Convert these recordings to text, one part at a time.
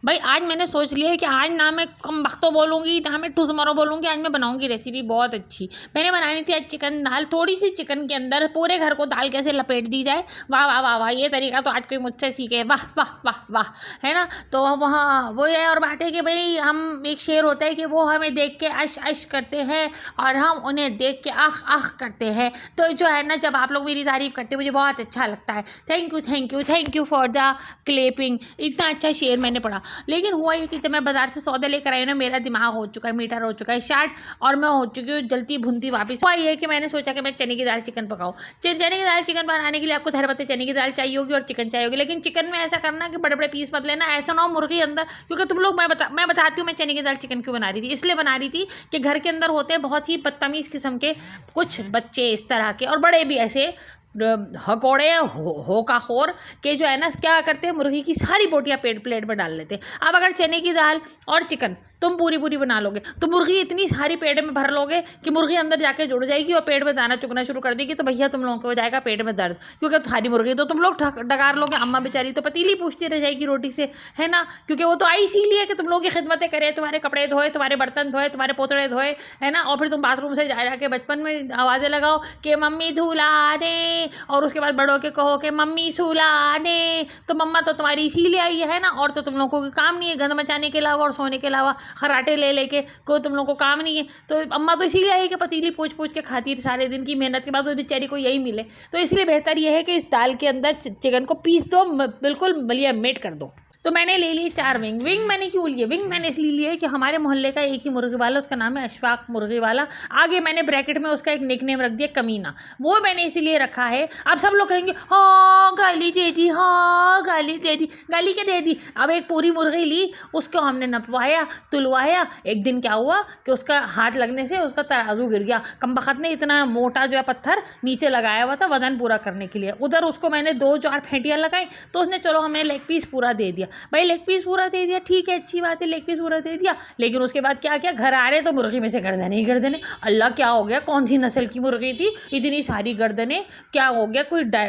भाई आज मैंने सोच लिया है कि आज ना मैं कम वक्तो बोलूँगी, ना मैं टुमारो बोलूँगी। आज मैं बनाऊँगी रेसिपी बहुत अच्छी। मैंने बनानी थी आज चिकन दाल। थोड़ी सी चिकन के अंदर पूरे घर को दाल कैसे लपेट दी जाए, वाह वाह वाह वाह, ये तरीका तो आज कोई मुझसे सीखे, वाह वाह वाह वाह, है ना। तो वहाँ वो है। और बात है कि भाई हम एक शेर होता है कि वो हमें देख के अश अश करते हैं और हम उन्हें देख के आह आह करते हैं। तो जो है ना, जब आप लोग मेरी तारीफ़ करते हैं मुझे बहुत अच्छा लगता है। Thank you thank you thank you for the clapping. इतना अच्छा शेर मैंने पढ़ा। लेकिन हुआ ये कि जब मैं बाजार से सौदे लेकर आई ना, मेरा दिमाग हो चुका है, मीटर हो चुका है शार्ट, और मैं हो चुकी हूँ जलती भुनती वापस। हुआ ये कि मैंने सोचा कि मैं चने की दाल चिकन पकाऊँ। चने की दाल चिकन बनाने के लिए आपको धर पत्ते चने की दाल चाहिए होगी और चिकन चाहिए होगी। लेकिन चिकन में ऐसा करना कि बड़े बड़े पीस मत लेना, ऐसा ना हो मुर्गी अंदर, क्योंकि तुम लोग मैं बताती हूँ मैं चने की दाल चिकन क्यों बना रही थी। इसलिए बना रही थी कि घर के अंदर होते हैं बहुत ही बदतमीज़ किस्म के कुछ बच्चे इस तरह के, और बड़े भी ऐसे हकौड़े हो का खोर के, जो है ना क्या करते हैं, मुर्गी की सारी बोटियाँ प्लेट में डाल लेते हैं। अब अगर चने की दाल और चिकन तुम पूरी पूरी बना लोगे तो मुर्गी इतनी सारी पेट में भर लोगे कि मुर्गी अंदर जाके जुड़ जाएगी और पेट में दाना चुगना शुरू कर देगी। तो भैया तुम लोगों को हो जाएगा पेट में दर्द, क्योंकि सारी मुर्गी तो तुम लोग डकार लोगे। अम्मा बेचारी तो पतीली पूछती रह जाएगी रोटी से, है ना, क्योंकि वो तो आई इसीलिए कि तुम लोग की खिदमतें करे, तुम्हारे कपड़े धोए, तुम्हारे बर्तन धोए, तुम्हारे पोतड़े धोए, है ना। और फिर तुम बाथरूम से जा के बचपन में आवाज़ें लगाओ कि मम्मी धुला दे, और उसके बाद बड़ों के कहो कि मम्मी सुला दे। तो मम्मा तो तुम्हारी इसीलिए आई है ना, और तो तुम लोगों को काम नहीं है गंद मचाने के अलावा और सोने के अलावा, खराटे ले लेके कोई तुम लोगों को काम नहीं है। तो अम्मा तो इसीलिए आई कि पतीली पूछ पूछ के खाती सारे दिन की मेहनत के बाद उस बेचारी को यही मिले। तो इसलिए बेहतर ये है कि इस दाल के अंदर चिकन को पीस दो, बिल्कुल बलिया मेट कर दो। तो मैंने ले लिए 4 विंग। विंग मैंने क्यों लिए? विंग मैंने इसलिए लिए कि हमारे मोहल्ले का एक ही मुर्गी वाला, उसका नाम है अशफाक मुर्गी वाला। आगे मैंने ब्रैकेट में उसका एक निक नेम रख दिया कमीना। वो मैंने इसीलिए रखा है। अब सब लोग कहेंगे हाँ गाली दे दी, हाँ गाली दे दी। गाली क्या दे दी? अब एक पूरी मुर्गी ली, उसको हमने नपवाया, तुलवाया। एक दिन क्या हुआ कि उसका हाथ लगने से उसका तराजू गिर गया। कमबख्त ने इतना मोटा जो है पत्थर नीचे लगाया हुआ था वजन पूरा करने के लिए। उधर उसको मैंने 2-4 फेंटियाँ लगाई, तो उसने चलो हमें लेग पीस पूरा दे दिया। भाई लेग पीस पूरा दे दिया, ठीक है, अच्छी बात है, लेग पीस पूरा दे दिया। लेकिन उसके बाद क्या किया, घर आ रहे तो मुर्गी में से गर्दनें ही गर्दनें। अल्लाह क्या हो गया, कौन सी नस्ल की मुर्गी थी, इतनी सारी गर्दनें, क्या हो गया,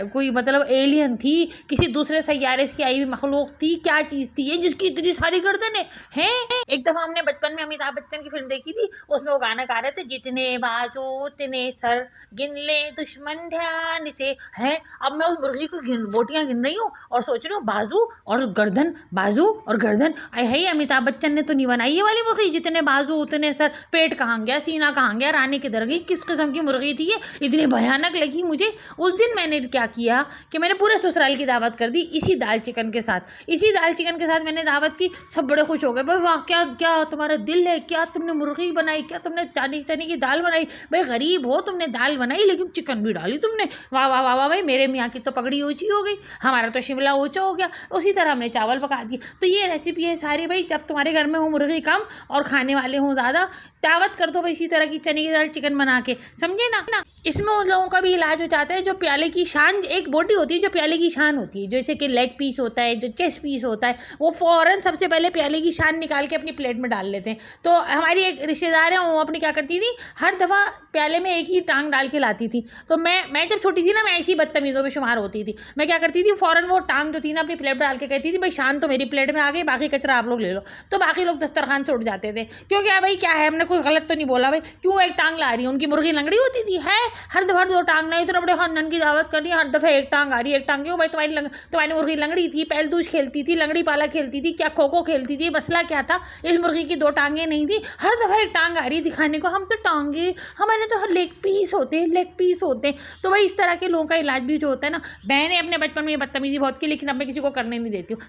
कोई मतलब एलियन थी, किसी दूसरे सैयारे से आई हुई मखलूक थी, क्या चीज़ थी ये जिसकी इतनी सारी गर्दनें हैं। एक दफ़ा हमने बचपन में अमिताभ बच्चन की फिल्म देखी थी, उसमें वो गाना गा रहे थे, जितने बाजू उतने सर, गिन ले दुश्मन ध्यान से। है अब मैं उस मुर्गी को बोटियाँ गिन रही हूँ और सोच रही हूँ बाजू और गर्दन, बाजू और गर्दन। है अमिताभ बच्चन ने तो नहीं बनाई ये वाली मुर्गी, जितने बाजू उतने सर, पेट कहाँ गया, सीना कहाँ गया, रानी किधर गई, किस किस्म की मुर्गी थी ये, इतनी भयानक लगी मुझे। उस दिन मैंने क्या किया कि मैंने पूरे ससुराल की दावत कर दी इसी दाल चिकन के साथ। इसी दाल चिकन के साथ मैंने दावत की, सब बड़े खुश हो गए। भाई वाह, क्या क्या तुम्हारा दिल है, क्या तुमने मुर्गी बनाई, क्या तुमने चने की दाल बनाई, भाई गरीब हो तुमने दाल बनाई लेकिन चिकन भी डाली तुमने, वाह वाह वाह वाह। भाई मेरे मियाँ की तो पगड़ी ऊँची हो गई, हमारा तो शिमला ऊँचा हो गया। उसी तरह हमने चावल पका दिए। तो ये रेसिपी है सारी। भाई जब तुम्हारे घर में हो मुर्गी कम और खाने वाले हों ज़्यादा, दावत कर दो भाई इसी तरह की चने की दाल चिकन बना के, समझे ना। इसमें उन लोगों का भी इलाज हो जाता है जो प्याले की शान, एक बोटी होती है जो प्याले की शान होती है, जैसे कि लेग पीस होता है, जो चेस्ट पीस होता है, वो फ़ौरन सबसे पहले प्याले की शान निकाल के अपनी प्लेट में डाल लेते हैं। तो हमारी एक रिश्तेदार है, वो अपनी क्या करती थी, हर दफ़ा प्याले में एक ही टांग डाल के लाती थी। तो मैं जब छोटी थी ना, मैं ऐसी बदतमीज़ों में शुमार होती थी। मैं क्या करती थी, फ़ौरन वो टांग जो थी ना अपनी प्लेट में डाल के कहती थी भाई शान तो मेरी प्लेट में आ गई, बाकी कचरा आप लोग ले लो। तो बाकी लोग दस्तरखान से उठ जाते थे, क्योंकि भाई क्या है, हमने कोई गलत तो नहीं बोला, भाई क्यों एक टांग ला रही है, उनकी मुर्गी लंगड़ी होती थी, है हर दफ़ा 2 टांग लाई। तो बड़े खानदान की दावत कर रही है, हर दफ़ा एक टांग आ रही है, एक टांग क्यों भाई, तुम्हारी मुर्गी लंगड़ी थी, पहलदूज खेलती थी, लंगड़ी पाला खेलती थी, क्या खो खो खेलती थी, मसला क्या था, इस मुर्गी की 2 टांगें नहीं थी, हर दफ़ा एक टांग आ रही है दिखाने को, हम तो टांगे, हमारे तो लेग पीस होते हैं, लेग पीस होते हैं। तो भाई इस तरह के लोगों का इलाज भी जो होता है ना, मैंने अपने बचपन में ये बदतमीजी बहुत की, लेकिन अब मैं किसी को करने नहीं देती हूँ।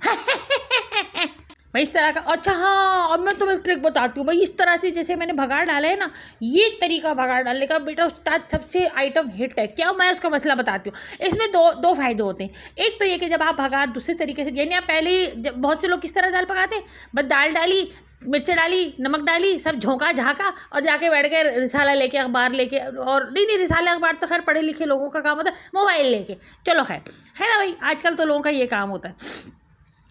भाई इस तरह का। अच्छा हाँ, अब मैं तुम्हें ट्रिक बताती हूँ भाई, इस तरह से जैसे मैंने भगाड़ डाला है ना, ये तरीका भगाड़ डालने का बेटा उस्ताद सबसे आइटम हिट है। क्या, मैं उसका मसला बताती हूँ। इसमें दो फायदे होते हैं। एक तो ये कि जब आप भगाड़ दूसरे तरीके से, यानी आप पहले ही, बहुत से लोग किस तरह दाल पकाते हैं, बस दाल डाली, मिर्च डाली, नमक डाली, सब झोंका झाँका और जाके बैठ गए रिसाला लेके, अखबार लेके, और नहीं रिसाला अखबार तो खैर पढ़े लिखे लोगों का काम होता है, मोबाइल लेके, चलो खैर, है ना भाई, आजकल तो लोगों का ये काम होता है।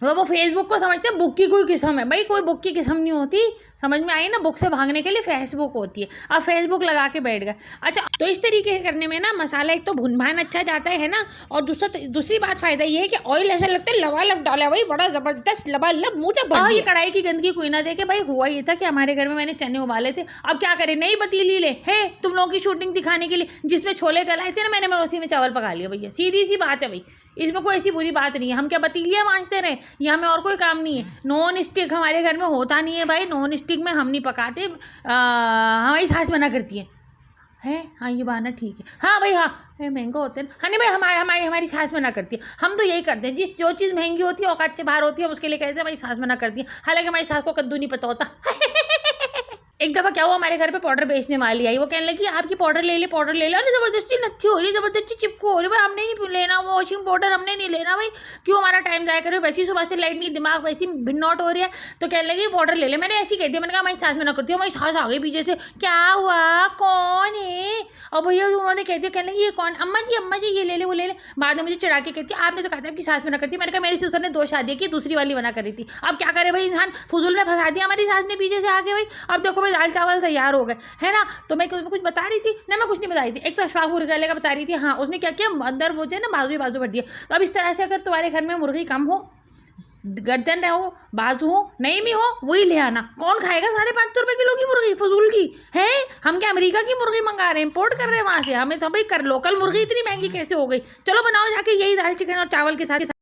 वो फेसबुक को समझते हैं बुक की कोई किस्म है। भाई कोई बुक की किस्म नहीं होती, समझ में आई ना। बुक से भागने के लिए फेसबुक होती है। अब फेसबुक लगा के बैठ गए। अच्छा, तो इस तरीके से करने में ना मसाला एक तो भुन भान अच्छा जाता है ना, और दूसरी बात फ़ायदा ये है कि ऑयल ऐसा लगता है लबालब डाला भाई, बड़ा ज़बरदस्त लबालब मुँह तक बढ़। ये कढ़ाई की गंदगी कोई ना देखे। भाई हुआ ये था कि हमारे घर में मैंने चने उबाले थे। अब क्या करें, नई पतीली ले है तुम लोगों की शूटिंग दिखाने के लिए, जिसमें छोले गलाए थे ना मैंने, उसी में चावल पका लिया भैया। सीधी सी बात है भाई, इसमें कोई ऐसी बुरी बात नहीं है। हम क्या पतीलियाँ मांजते रहे, या हमें और कोई काम नहीं है। नॉन स्टिक हमारे घर में होता नहीं है भाई, नॉन स्टिक में हम नहीं पकाते। हमारी सास मना करती है। हाँ ये बहाना ठीक है। हाँ भाई हाँ, महंगा होते हैं। हाँ नहीं भाई, हमारी सास मना करती है। हम तो यही करते हैं, जो चीज़ महंगी होती है औकात से बाहर होती है, हम उसके लिए कहते हैं हमारी सास मना करती है। हालांकि हमारी सास को कद्दू नहीं पता होता। एक दफ़ा क्या हुआ, हमारे घर पे पाउडर बेचने वाली आई। वो कहने लगी आपकी पाउडर ले ले, पाउडर ले लो। अरे ज़बरदस्ती नत्थी हो रही, ज़बरदस्ती चिपको हो रही। भाई हमने नहीं लेना वो वॉशिंग पाउडर, हमने नहीं लेना भाई, क्यों हमारा टाइम ज़ाया करे। वैसी सुबह से लाइट नहीं, दिमाग वैसी भिन्नौट हो रही है। तो कहने लगी पाउडर ले ले। मैंने ऐसी कह दिया, मैंने कहा हमारी सास में ना करती है। हमारी सास आ गई पीछे से, क्या हुआ कौन है। और भैया उन्होंने कह दिया, कहने लगी ये कौन, अम्मा जी ये ले ले वो ले ले। बाद में मुझे चढ़ा के कहती है आपने तो कहा था आपकी सास में ना करती। मैंने कहा मेरी ससुर ने 2 शादी की, दूसरी वाली मना कर रही थी। अब क्या करे भाई, इंसान फुजुल में फंसा दिया हमारी सास ने पीछे से आके भाई। अब देखो भाई दाल चावल तैयार हो गए है ना। तो मैं कुछ बता रही थी ना, मैं कुछ नहीं बताई थी। एक तो अशफाक मुर्गे का बता रही थी। हाँ उसने क्या किया, अंदर वो जो है ना बाजू भर दिया। तो अब इस तरह से अगर तुम्हारे घर में मुर्गी कम हो, गर्दन हो, बाजू हो, नहीं भी हो, वही ले आना। कौन खाएगा 550 रुपये किलो की मुर्गी फजूल की है। हम क्या अमेरिका की मुर्गी मंगा रहे हैं, इम्पोर्ट कर रहे हैं वहाँ से। हमें तो भाई लोकल मुर्गी इतनी महंगी कैसे हो गई। चलो बनाओ जाके यही दाल चिकन और चावल के साथ।